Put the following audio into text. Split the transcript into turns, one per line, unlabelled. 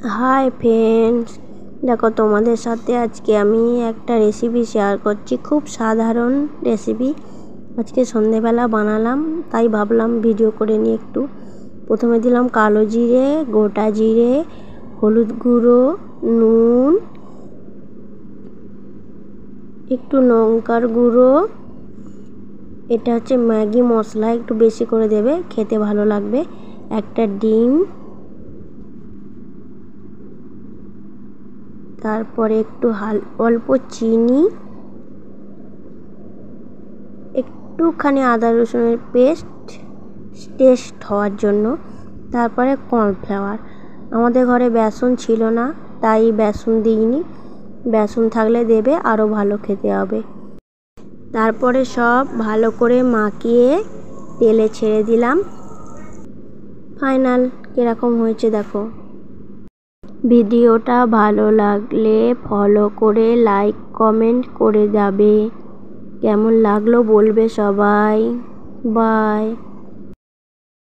Hi friends, দেখো তোমাদের সাথে আজকে আমি একটা রেসিপি শেয়ার করছি। খুব সাধারণ রেসিপি, আজকে সন্ধেবেলা বানালাম, তাই ভাবলাম ভিডিও করে নিই একটু। প্রথমে দিলাম কালো জিরে, গোটা জিরে, হলুদ গুঁড়ো, নুন, একটু লঙ্কার গুঁড়ো। এটা হচ্ছে ম্যাগি মশলা, একটু বেশি করে দেবে, খেতে ভালো লাগবে। একটা ডিম, তারপরে একটু অল্প চিনি, একটুখানি আদা রসুনের পেস্ট টেস্ট হওয়ার জন্য, তারপরে কর্নফ্লাওয়ার। আমাদের ঘরে বেসন ছিল না, তাই বেসন দিইনি, বেসন থাকলে দেবে, আরও ভালো খেতে হবে। তারপরে সব ভালো করে মাখিয়ে তেলে ছেড়ে দিলাম। ফাইনাল কীরকম হয়েছে দেখো। ভিডিওটা ভালো লাগলে ফলো করে লাইক কমেন্ট করে যাবে। কেমন লাগলো বলবে সবাই। বাই।